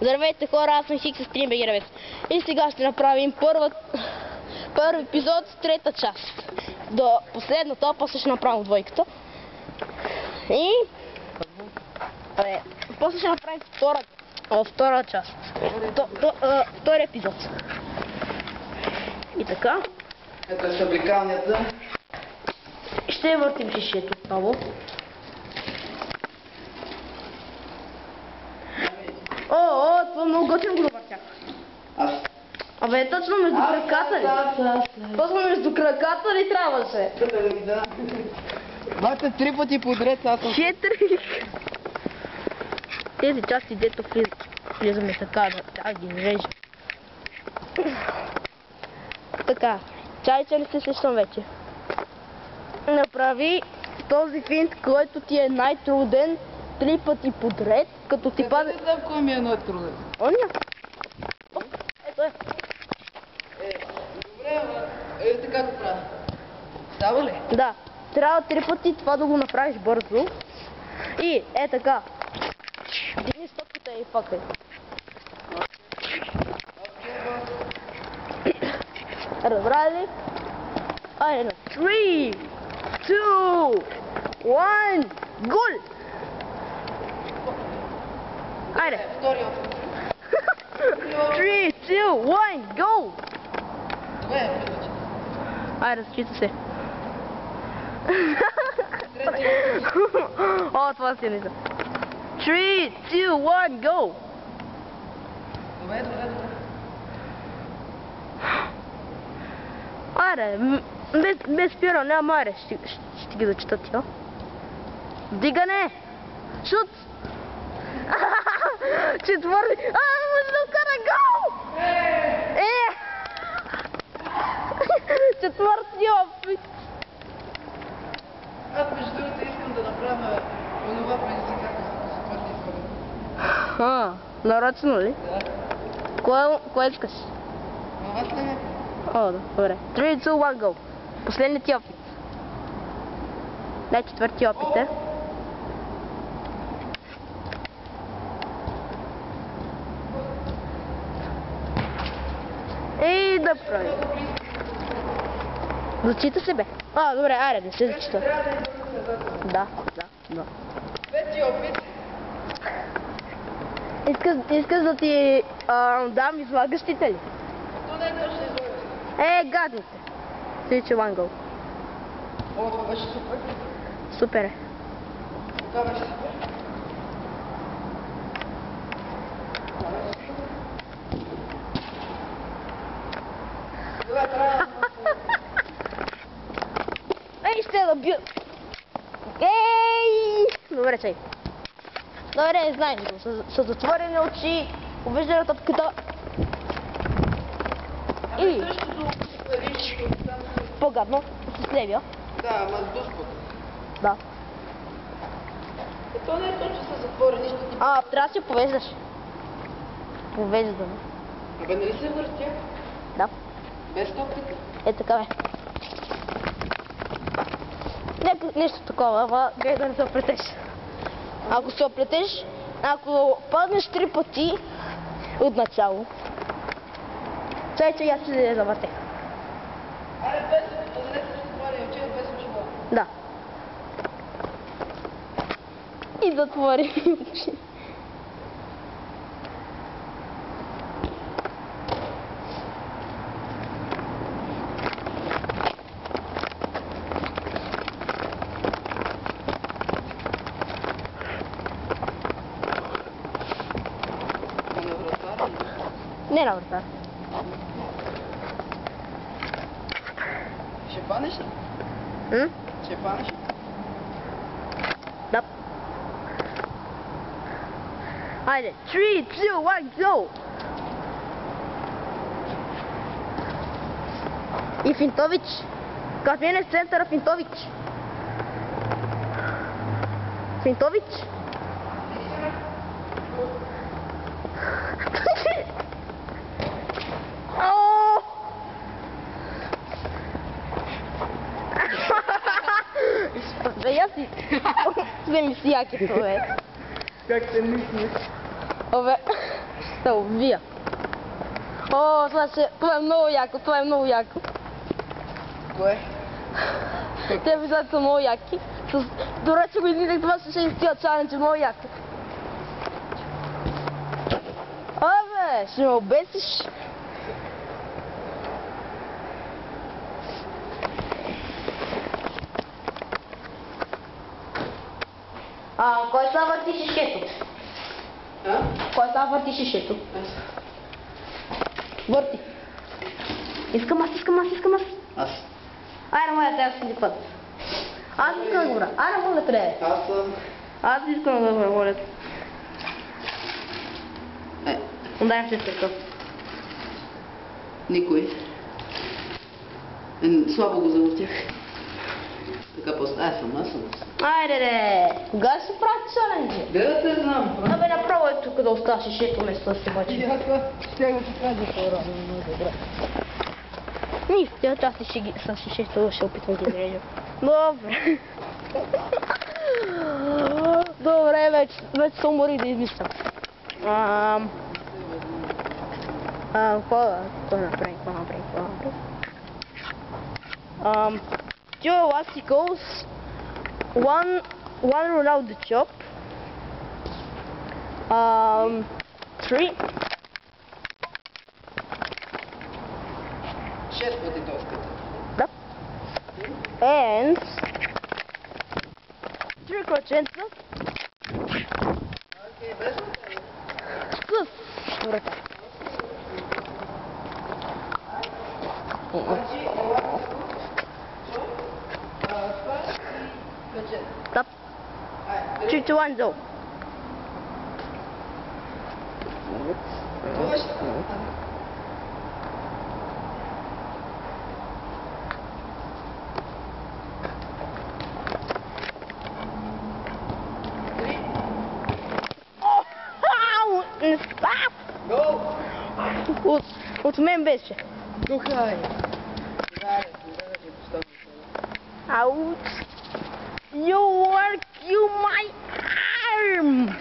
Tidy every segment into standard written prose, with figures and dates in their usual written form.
Здравейте хора, аз съм Хикс Стримбегеровец. И сега ще направим първи епизод с трета част. До последната, после ще направим двойката. И... после ще направим втора част. Втори епизод. И така. Ето ще облекалнята. Ще въртим шишето отново. Това много готино го въртях. Абе, точно между краката ли? Точно между краката ли трябваше? Бате, 3 пъти подред, аз съм... 4. Тези части, дето влизаме така, да ги режем. Така, чайче ли се сещам вече? Направи този финт, който ти е най-труден 3 пъти подред, като ти паде... Къде знам кой ми е най-труден? Оня! Ето е! Добре, ама... така го правя. Става ли? Да. Трябва 3 пъти това да го направиш бързо. И така. Дигни стопката и факай. Разбра ли? Айде на 3, 2, 1, гол! Айде! Втори опит. 3, 2, 1, гол! Добре, приключи. Айде, разчита се. Трети опит. О, това си мисля. 3, 2, 1, гол! Добре. Айде, без спира, няма айде, ще ги зачита тя. Дигане! Шут! Четвърти! Може да вкара гол! Четвърти опит! Аз между другото искам да направя онова предизвикателство с четвърти изхода. Нарочно ли? Да. Кое искаш? Ама аз не. О, добре. 3, 2, 1, go. Последният ти опит. Дай четвърти опит, е. Ей, да прави. Зачита се, бе. Добре, айде, не се зачита. Да. Пети опит. Искаш да ти дам излагащите ли? То не е точно излагащите. Гадните. 3, 2, 1, go. О, това беше супер. Супер е. Това беше супер. Добре, трябва Ей, ще да бия. Ей! Добре, чай. Добре, знаеш го. С затворени очи, увиждане тъпката. И... същото паричето там. По-гадно, с левия. Да, ама с дуспот. Да. То не е точно с затвори, нищо ти... Трябва да си повеждаш. Повеждане. Абе, нали се въртя? Да. Без топката. Така бе. Нещо такова, ама гледай да не се оплетеш. Ако се оплетеш, ако паднеш 3 пъти от начало, че аз ще да завъртех. Аре, без да не се затвори очи, без очила. Да. И затвори очи. Не на врата. Ще панеш ли? Ще панеш ли? Да. Айде, 3, 2, 1, go! И Финтович. Като мине в центъра Финтович. Финтович. Я си вземи си якето, бе. Как се мислиш? Абе. Ще убия. О, това е много яко, това е много яко. Кое? Те епизоди са много яки. Добре, че го измислих, това ще се стига чалендж, много яко. Абе, ще ме обесиш. Кой са върти шишето? А? Кой са върти шишето? Върти. Искам аз. Аз. Айде, моля, трябва да си път. Аз искам да говоря. Айде, моля, трябва. Аз съм... Аз искам да говоря, моля. Дай ми се така. Никой. Слабо го завъртях. Така после. Аз съм. Айде. Кога ще се прави чаленджи? Да те знам. Абе, направо е тук да оставаш шишето вместо да се мъчи. Ще го покажа по-рано, много добре. Нищо, аз с шишето ще опитвам да изрежа. Добре. Добре, вече се умори да измислям. Какво направим? Two elasticals, one Ronaldo chop, 3 6 пъти тоската. да, and 3 кръченца Окей, без с врата. Да. 3, 2, 1, go. От мен беше. Духай! Ouch! You work you my arm!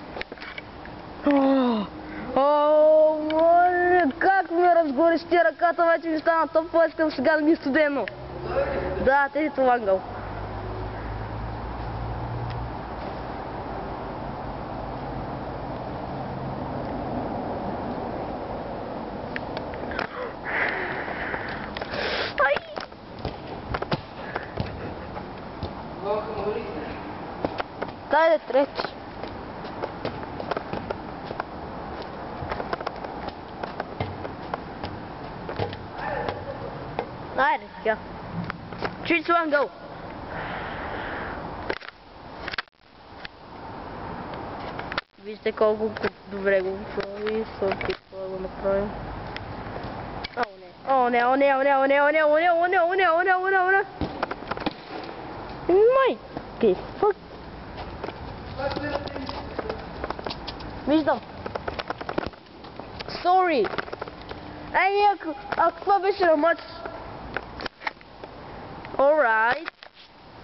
Как ме разгорещи ръката, вече ми стана топло, искам сега да ми е студено. Да, тези това. Дай да трети. Айде сега. 3, 2, 1, go. Вижте колко добре го прави, се опитва да го направим. О не. Майки, фак. Виждам. Sorry. Ако това беше на матч. Alright.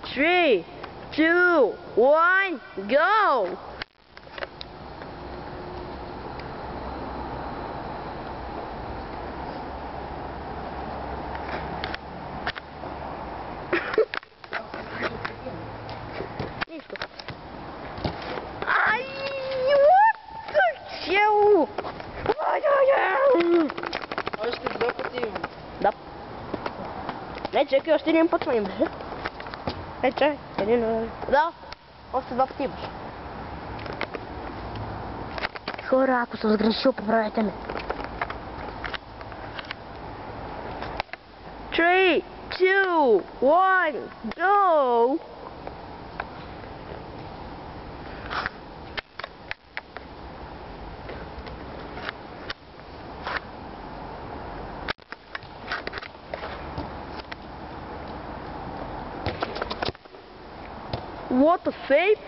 3, 2, 1, go! Нищо. Ай, what the hell? Още 2 пъти имам. Да. Не, чакай, още един път имаш. Не, чакай. Да, още 2 пъти имаш. Хора, ако съм сгрешил, поправете ме. 3, 2, 1, go! What the fake?